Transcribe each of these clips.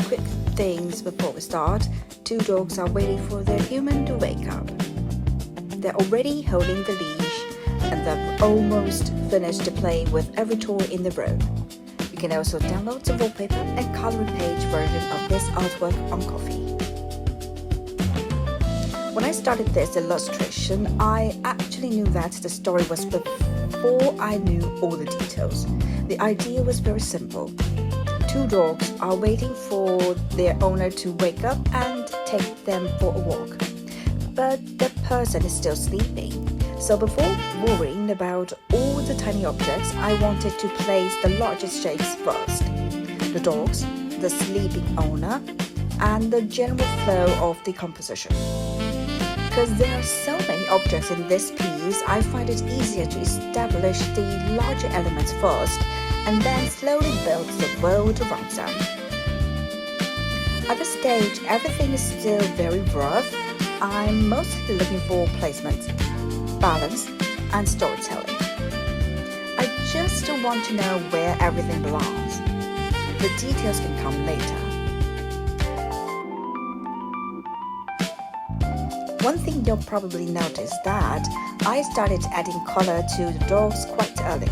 quick things before we start. Two dogs are waiting for their human to wake up. They're already holding the leash and they've almost finished playing with every toy in the room. You can also download the wallpaper and coloring page version of this artwork on Coffee. When I started this illustration, I actually knew that the story was before I knew all the details. The idea was very simple. Two dogs are waiting for their owner to wake up and take them for a walk. But the person is still sleeping. So before worrying about all the tiny objects, I wanted to place the largest shapes first. The dogs, the sleeping owner, and the general flow of the composition. Because there are so many objects in this piece, I find it easier to establish the larger elements first and then slowly build the world around them. At this stage, everything is still very rough. I'm mostly looking for placement, balance, and storytelling. I just want to know where everything belongs. The details can come later. One thing you'll probably notice that I started adding color to the dogs quite early.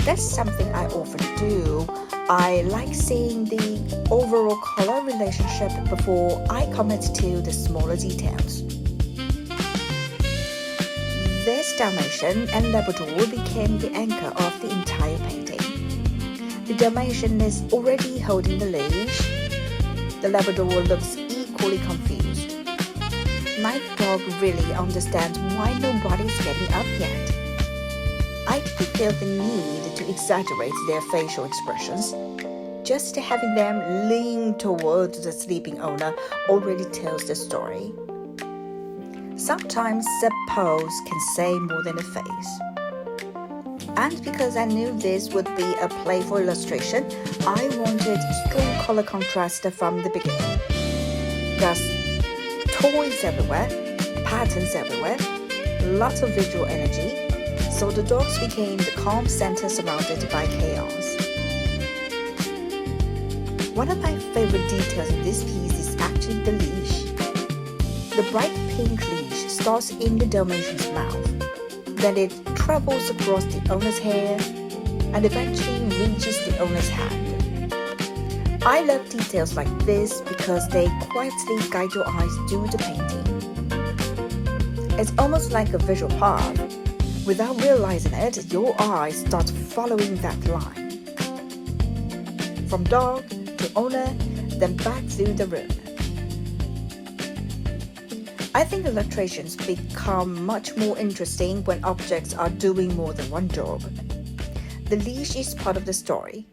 That's something I often do. I like seeing the overall color relationship before I commit to the smaller details. This Dalmatian and Labrador became the anchor of the entire painting. The Dalmatian is already holding the leash. The Labrador looks equally confused. Neither dog really understands why nobody's getting up yet. I didn't feel the need to exaggerate their facial expressions. Just having them lean towards the sleeping owner already tells the story. Sometimes a pose can say more than a face. And because I knew this would be a playful illustration, I wanted strong color contrast from the beginning. Thus, toys everywhere, patterns everywhere, lots of visual energy, so the dogs became the calm center surrounded by chaos. One of my favorite details in this piece is actually the leash. The bright pink leash starts in the Dalmatian's mouth, then it travels across the owner's hair and eventually reaches the owner's hand. I love details like this because they quietly guide your eyes through the painting. It's almost like a visual path. Without realizing it, your eyes start following that line. From dog to owner, then back through the room. I think illustrations become much more interesting when objects are doing more than one job. The leash is part of the story,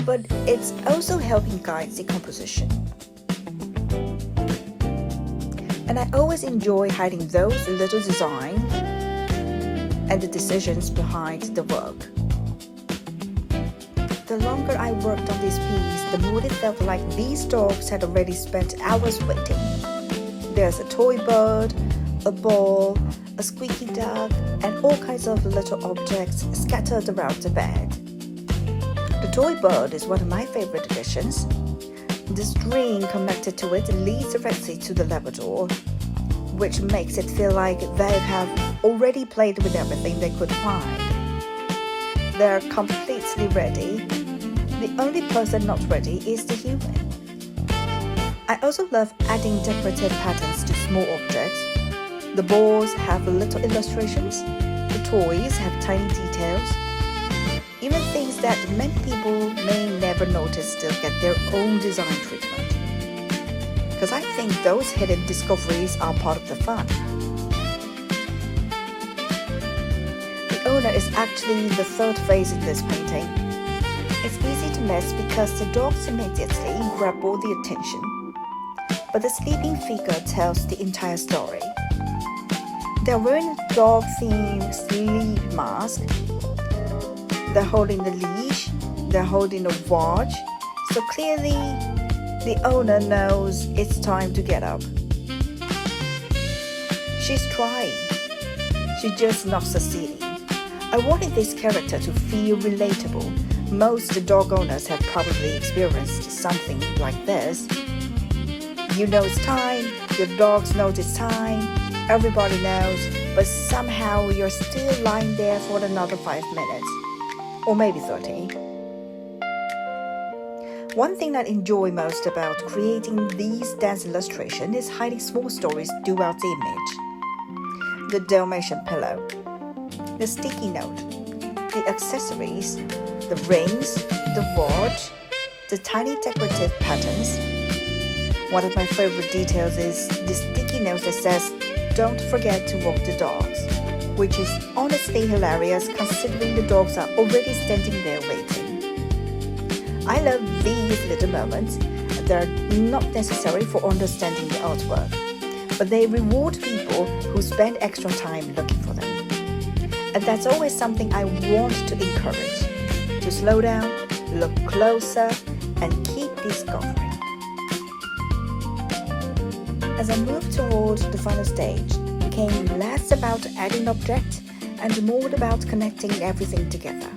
but it's also helping guide the composition. And I always enjoy hiding those little designs and the decisions behind the work. The longer I worked on this piece, the more it felt like these dogs had already spent hours waiting. There's a toy bird, a ball, a squeaky duck, and all kinds of little objects scattered around the bed. The toy bird is one of my favorite additions. The string connected to it leads directly to the Labrador, which makes it feel like they have already played with everything they could find. They're completely ready. The only person not ready is the human. I also love adding decorative patterns to small objects. The balls have little illustrations. The toys have tiny details. Even things that many people may never notice still get their own design treatment. Because I think those hidden discoveries are part of the fun. The owner is actually the third face in this painting. It's easy to miss because the dogs immediately grab all the attention. But the sleeping figure tells the entire story. They're wearing a dog-themed sleep mask. They're holding the leash. They're holding a watch. So clearly, the owner knows it's time to get up. She's trying. She's just not succeeding. I wanted this character to feel relatable, Most dog owners have probably experienced something like this. You know it's time, your dogs know it's time, everybody knows, but somehow you're still lying there for another 5 minutes, or maybe 30. One thing that I enjoy most about creating these dance illustrations is hiding small stories throughout the image. The Dalmatian pillow, the sticky note, the accessories, the rings, the watch, the tiny decorative patterns. One of my favorite details is the sticky note that says, "Don't forget to walk the dogs," which is honestly hilarious considering the dogs are already standing there waiting. I love these little moments. They're not necessary for understanding the artwork, but they reward people who spend extra time looking for them. And that's always something I want to encourage, to slow down, look closer, and keep discovering. As I moved towards the final stage, it became less about adding objects and more about connecting everything together.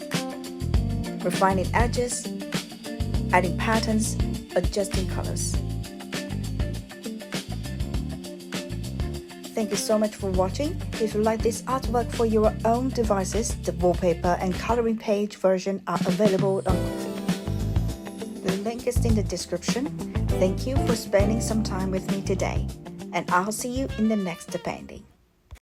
Refining edges, adding patterns, adjusting colors. Thank you so much for watching. If you like this artwork for your own devices, the wallpaper and coloring page version are available on Ko-fi. The link is in the description. Thank you for spending some time with me today, and I'll see you in the next painting.